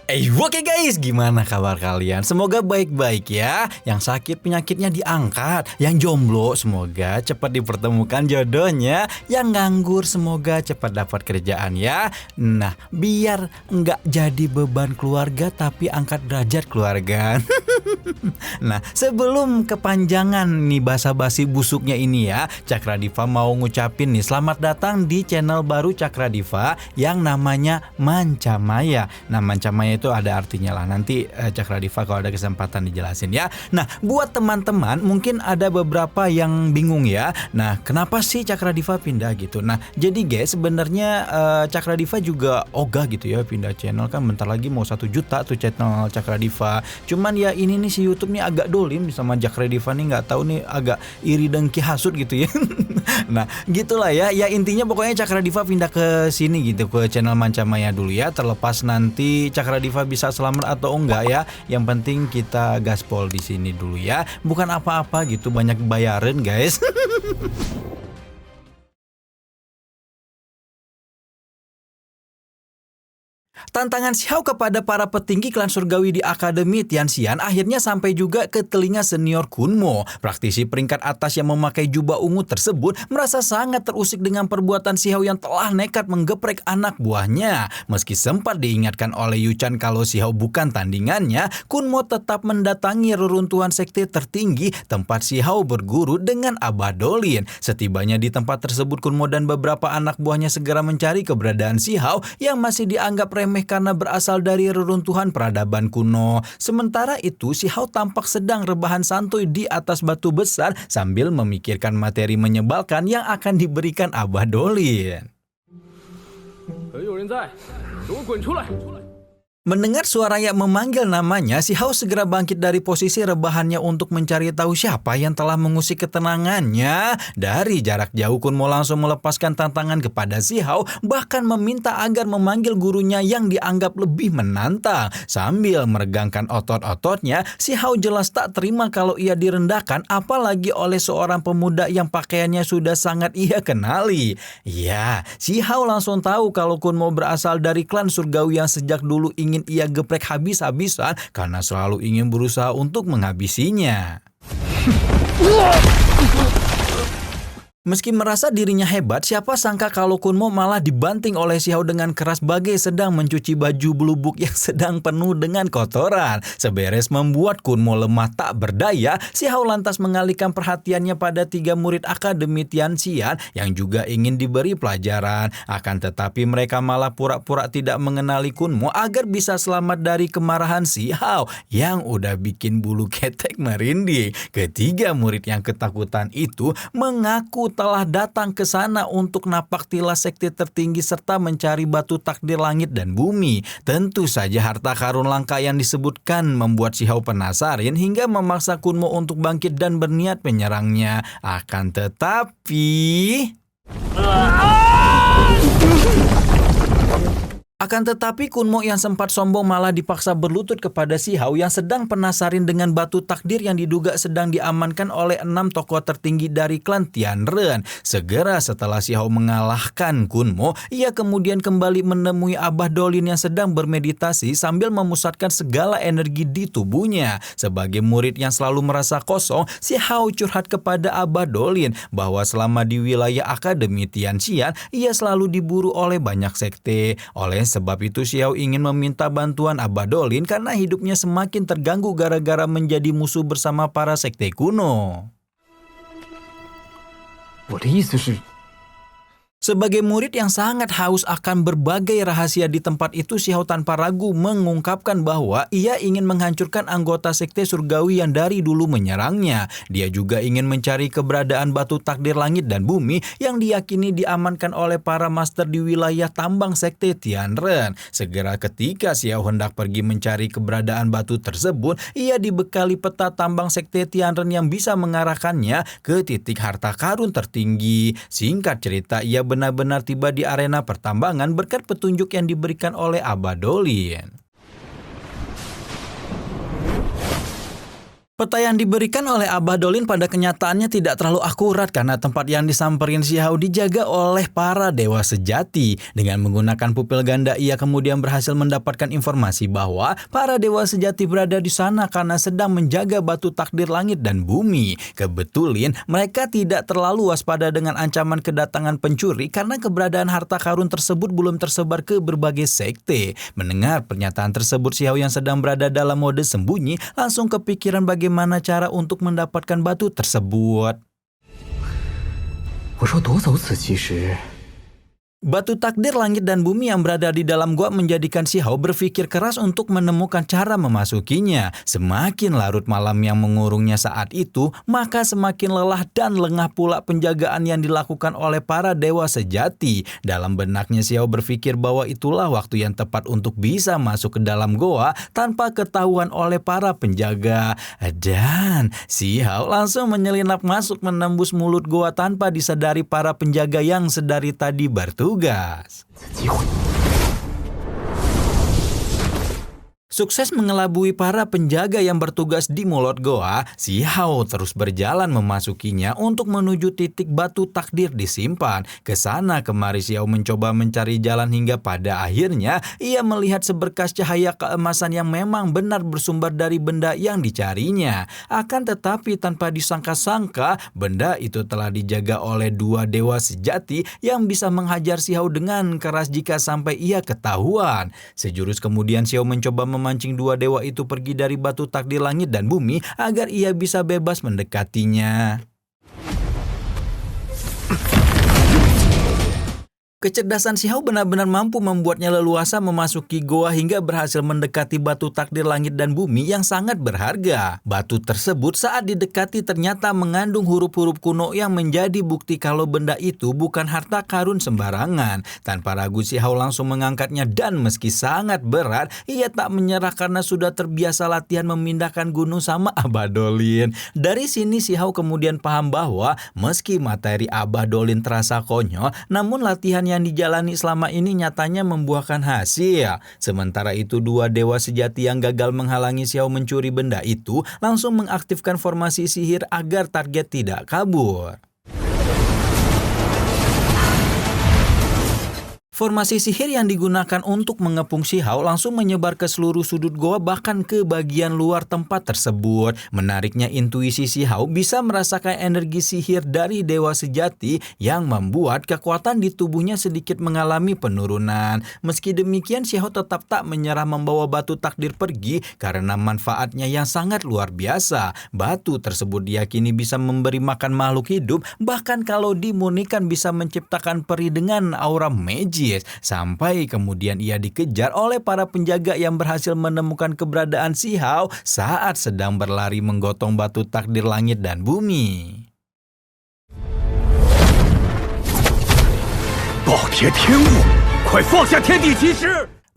Oke guys, gimana kabar kalian? Semoga baik-baik ya. Yang sakit penyakitnya diangkat, yang jomblo semoga cepat dipertemukan jodohnya, yang nganggur semoga cepat dapat kerjaan ya. Nah, biar nggak jadi beban keluarga tapi angkat derajat keluarga. Nah, sebelum kepanjangan nih basa-basi busuknya ini ya, Cakra Diva mau ngucapin nih selamat datang di channel baru Cakra Diva yang namanya Mancamaya. Nah, Mancamaya itu ada artinya lah. Nanti Cakra Diva kalau ada kesempatan dijelasin ya. Nah, buat teman-teman mungkin ada beberapa yang bingung ya. Nah, kenapa sih Cakra Diva pindah gitu? Nah, jadi guys sebenarnya Cakra Diva juga ogah gitu ya pindah channel, kan bentar lagi mau 1 juta tuh channel Cakra Diva. Cuman ya ini nih si YouTube nih agak dolim sama Cakra Diva nih, nggak tahu nih agak iri dengki hasut gitu ya. Nah, gitulah ya. Ya intinya pokoknya Cakra Diva pindah ke sini gitu, ke channel Mancamaya dulu ya. Terlepas nanti Cakra Diva bisa selamat atau enggak ya. Yang penting kita gaspol di sini dulu ya. Bukan apa-apa gitu, banyak bayaran guys. Tantangan Xiao kepada para petinggi klan surgawi di Akademi Tianxian akhirnya sampai juga ke telinga senior Kunmo. Praktisi peringkat atas yang memakai jubah ungu tersebut merasa sangat terusik dengan perbuatan Xiao yang telah nekat menggeprek anak buahnya. Meski sempat diingatkan oleh Yuchan kalau Xiao bukan tandingannya, Kunmo tetap mendatangi reruntuhan sekte tertinggi tempat Xiao berguru dengan Abadolin. Setibanya di tempat tersebut, Kunmo dan beberapa anak buahnya segera mencari keberadaan Xiao yang masih dianggap remeh karena berasal dari reruntuhan peradaban kuno. Sementara itu, Xiao tampak sedang rebahan santuy di atas batu besar sambil memikirkan materi menyebalkan yang akan diberikan Abadolin. Mendengar suara yang memanggil namanya, Xiao segera bangkit dari posisi rebahannya untuk mencari tahu siapa yang telah mengusik ketenangannya. Dari jarak jauh, Kunmo langsung melepaskan tantangan kepada Xiao, bahkan meminta agar memanggil gurunya yang dianggap lebih menantang. Sambil meregangkan otot-ototnya, Xiao jelas tak terima kalau ia direndahkan, apalagi oleh seorang pemuda yang pakaiannya sudah sangat ia kenali. Ya, Xiao langsung tahu kalau Kunmo berasal dari klan surgawi yang sejak dulu ingin ia geprek habis-habisan karena selalu ingin berusaha untuk menghabisinya. Meski merasa dirinya hebat, siapa sangka kalau Kunmo malah dibanting oleh Xiao dengan keras bagai sedang mencuci baju belubuk yang sedang penuh dengan kotoran. Seberes membuat Kunmo lemah tak berdaya, Xiao lantas mengalihkan perhatiannya pada 3 murid Akademi Tianxian yang juga ingin diberi pelajaran. Akan tetapi mereka malah pura-pura tidak mengenali Kunmo agar bisa selamat dari kemarahan Xiao yang udah bikin bulu ketek merinding. Ketiga murid yang ketakutan itu mengaku telah datang ke sana untuk napak tilas sekte tertinggi serta mencari batu takdir langit dan bumi. Tentu saja harta karun langka yang disebutkan membuat Xiao penasaran hingga memaksa Kunmo untuk bangkit dan berniat menyerangnya. Akan tetapi... Kunmo yang sempat sombong malah dipaksa berlutut kepada Xiao yang sedang penasaran dengan batu takdir yang diduga sedang diamankan oleh 6 tokoh tertinggi dari klan Tianren. Segera setelah Xiao mengalahkan Kunmo, ia kemudian kembali menemui Abadolin yang sedang bermeditasi sambil memusatkan segala energi di tubuhnya. Sebagai murid yang selalu merasa kosong, Xiao curhat kepada Abadolin bahwa selama di wilayah Akademi Tianxian, ia selalu diburu oleh banyak sekte. Oleh sebab itu Xiao ingin meminta bantuan Abadolin karena hidupnya semakin terganggu gara-gara menjadi musuh bersama para sekte kuno. Sebagai murid yang sangat haus akan berbagai rahasia di tempat itu, Xiao tanpa ragu mengungkapkan bahwa ia ingin menghancurkan anggota sekte surgawi yang dari dulu menyerangnya. Dia juga ingin mencari keberadaan batu takdir langit dan bumi yang diyakini diamankan oleh para master di wilayah tambang sekte Tianren. Segera ketika Xiao hendak pergi mencari keberadaan batu tersebut, ia dibekali peta tambang sekte Tianren yang bisa mengarahkannya ke titik harta karun tertinggi. Singkat cerita, ia benar-benar tiba di arena pertambangan berkat petunjuk yang diberikan oleh Abadolin. Peta yang diberikan oleh Abah Dolin pada kenyataannya tidak terlalu akurat karena tempat yang disamperin si Hao dijaga oleh para dewa sejati. Dengan menggunakan pupil ganda, ia kemudian berhasil mendapatkan informasi bahwa para dewa sejati berada di sana karena sedang menjaga batu takdir langit dan bumi. Kebetulan mereka tidak terlalu waspada dengan ancaman kedatangan pencuri karena keberadaan harta karun tersebut belum tersebar ke berbagai sekte. Mendengar pernyataan tersebut, si Hao yang sedang berada dalam mode sembunyi langsung kepikiran bagaimana cara untuk mendapatkan batu tersebut. Batu takdir langit dan bumi yang berada di dalam gua menjadikan si Hao berpikir keras untuk menemukan cara memasukinya. Semakin larut malam yang mengurungnya saat itu, maka semakin lelah dan lengah pula penjagaan yang dilakukan oleh para dewa sejati. Dalam benaknya si Hao berpikir bahwa itulah waktu yang tepat untuk bisa masuk ke dalam goa tanpa ketahuan oleh para penjaga. Dan si Hao langsung menyelinap masuk menembus mulut goa tanpa disadari para penjaga yang sedari tadi bertugas. Sukses mengelabui para penjaga yang bertugas di mulut goa, si Hao terus berjalan memasukinya untuk menuju titik batu takdir disimpan. Kesana kemari si Hao mencoba mencari jalan hingga pada akhirnya ia melihat seberkas cahaya keemasan yang memang benar bersumber dari benda yang dicarinya. Akan tetapi tanpa disangka-sangka, benda itu telah dijaga oleh dua dewa sejati yang bisa menghajar si Hao dengan keras jika sampai ia ketahuan. Sejurus kemudian si Hao mencoba memancing dua dewa itu pergi dari batu takdir langit dan bumi agar ia bisa bebas mendekatinya. Kecerdasan si Hao benar-benar mampu membuatnya leluasa memasuki goa hingga berhasil mendekati batu takdir langit dan bumi yang sangat berharga. Batu tersebut saat didekati ternyata mengandung huruf-huruf kuno yang menjadi bukti kalau benda itu bukan harta karun sembarangan. Tanpa ragu si Hao langsung mengangkatnya dan meski sangat berat, ia tak menyerah karena sudah terbiasa latihan memindahkan gunung sama Abah Dolin. Dari sini si Hao kemudian paham bahwa meski materi Abah Dolin terasa konyol, namun latihan yang dijalani selama ini nyatanya membuahkan hasil. Sementara itu dua dewa sejati yang gagal menghalangi si Hao mencuri benda itu langsung mengaktifkan formasi sihir agar target tidak kabur. Formasi sihir yang digunakan untuk mengepung si Hao langsung menyebar ke seluruh sudut goa bahkan ke bagian luar tempat tersebut. Menariknya intuisi si Hao bisa merasakan energi sihir dari dewa sejati yang membuat kekuatan di tubuhnya sedikit mengalami penurunan. Meski demikian si Hao tetap tak menyerah membawa batu takdir pergi karena manfaatnya yang sangat luar biasa. Batu tersebut diyakini bisa memberi makan makhluk hidup, bahkan kalau dimurnikan bisa menciptakan peri dengan aura magic. Sampai kemudian ia dikejar oleh para penjaga yang berhasil menemukan keberadaan si Hao saat sedang berlari menggotong batu takdir langit dan bumi.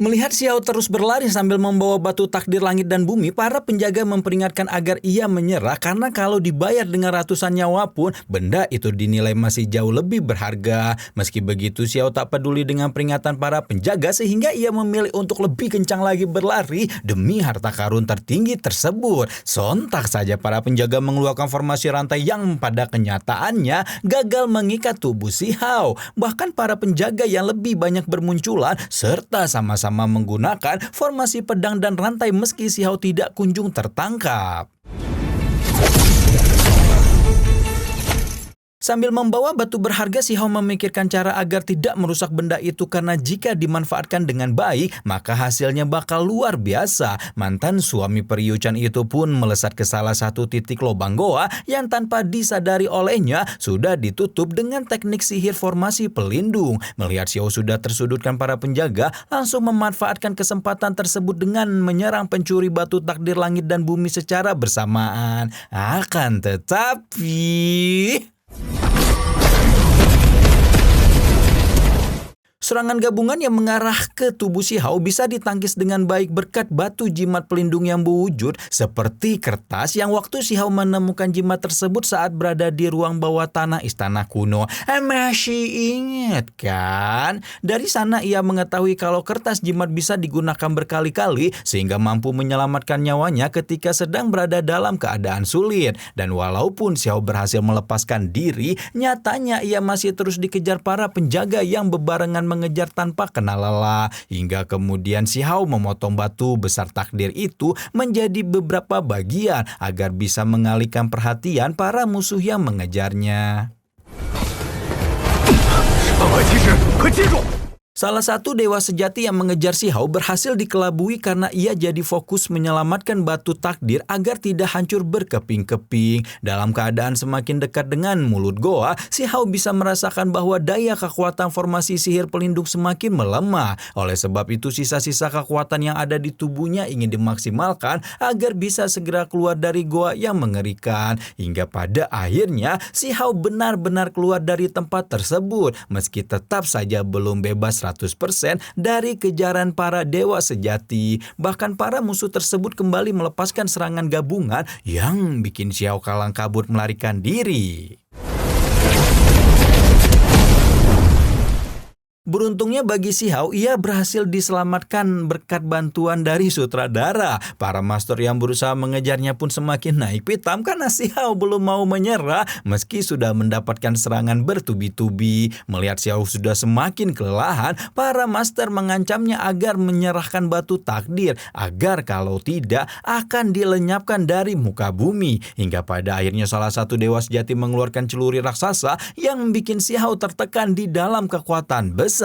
Melihat si Hao terus berlari sambil membawa batu takdir langit dan bumi, para penjaga memperingatkan agar ia menyerah karena kalau dibayar dengan ratusan nyawa pun, benda itu dinilai masih jauh lebih berharga. Meski begitu, si Hao tak peduli dengan peringatan para penjaga sehingga ia memilih untuk lebih kencang lagi berlari demi harta karun tertinggi tersebut. Sontak saja para penjaga mengeluarkan formasi rantai yang pada kenyataannya gagal mengikat tubuh si Hao. Bahkan para penjaga yang lebih banyak bermunculan serta sama-sama menggunakan formasi pedang dan rantai meski si Hao tidak kunjung tertangkap. Sambil membawa batu berharga, si Hao memikirkan cara agar tidak merusak benda itu karena jika dimanfaatkan dengan baik, maka hasilnya bakal luar biasa. Mantan suami Periucan itu pun melesat ke salah satu titik lubang goa yang tanpa disadari olehnya sudah ditutup dengan teknik sihir formasi pelindung. Melihat si Hao sudah tersudutkan para penjaga, langsung memanfaatkan kesempatan tersebut dengan menyerang pencuri batu takdir langit dan bumi secara bersamaan. Akan tetapi Serangan gabungan yang mengarah ke tubuh si Hao bisa ditangkis dengan baik berkat batu jimat pelindung yang berwujud seperti kertas yang waktu si Hao menemukan jimat tersebut saat berada di ruang bawah tanah istana kuno. Masih ingat kan? Dari sana ia mengetahui kalau kertas jimat bisa digunakan berkali-kali sehingga mampu menyelamatkan nyawanya ketika sedang berada dalam keadaan sulit. Dan walaupun si Hao berhasil melepaskan diri, nyatanya ia masih terus dikejar para penjaga yang bebarengan mengejar tanpa kenal lelah, hingga kemudian si Hao memotong batu besar takdir itu menjadi beberapa bagian agar bisa mengalihkan perhatian para musuh yang mengejarnya. Salah satu dewa sejati yang mengejar si Hao berhasil dikelabui karena ia jadi fokus menyelamatkan batu takdir agar tidak hancur berkeping-keping. Dalam keadaan semakin dekat dengan mulut goa, si Hao bisa merasakan bahwa daya kekuatan formasi sihir pelindung semakin melemah. Oleh sebab itu sisa-sisa kekuatan yang ada di tubuhnya ingin dimaksimalkan agar bisa segera keluar dari goa yang mengerikan. Hingga pada akhirnya si Hao benar-benar keluar dari tempat tersebut meski tetap saja belum bebas 100% dari kejaran para dewa sejati. Bahkan para musuh tersebut kembali melepaskan serangan gabungan yang bikin Xiao kalang kabut melarikan diri. Beruntungnya bagi si Hao, ia berhasil diselamatkan berkat bantuan dari sutradara. Para master yang berusaha mengejarnya pun semakin naik pitam karena si Hao belum mau menyerah meski sudah mendapatkan serangan bertubi-tubi. Melihat si Hao sudah semakin kelelahan, para master mengancamnya agar menyerahkan batu takdir agar kalau tidak akan dilenyapkan dari muka bumi. Hingga pada akhirnya salah satu dewa sejati mengeluarkan celuri raksasa yang bikin si Hao tertekan di dalam kekuatan besar.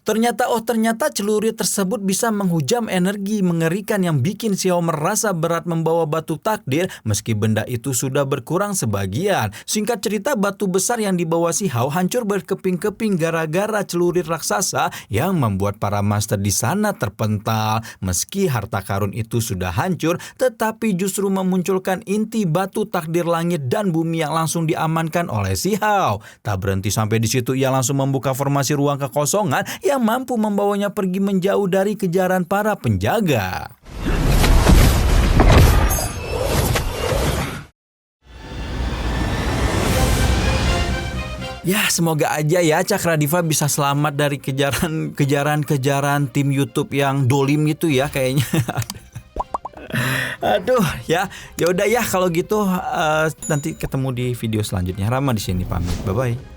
Ternyata celurit tersebut bisa menghujam energi mengerikan yang bikin si Hao merasa berat membawa batu takdir meski benda itu sudah berkurang sebagian. Singkat cerita, batu besar yang dibawa si Hao hancur berkeping-keping gara-gara celurit raksasa yang membuat para master di sana terpental. Meski harta karun itu sudah hancur, tetapi justru memunculkan inti batu takdir langit dan bumi yang langsung diamankan oleh si Hao. Tak berhenti sampai di situ, ia langsung membuka formasi ruang kekosongan yang mampu membawanya pergi menjauh dari kejaran para penjaga. Ya, semoga aja ya Cakradiva bisa selamat dari kejaran tim YouTube yang dolim itu ya kayaknya. Aduh, ya udah ya kalau gitu nanti ketemu di video selanjutnya. Rama di sini pamit. Bye bye.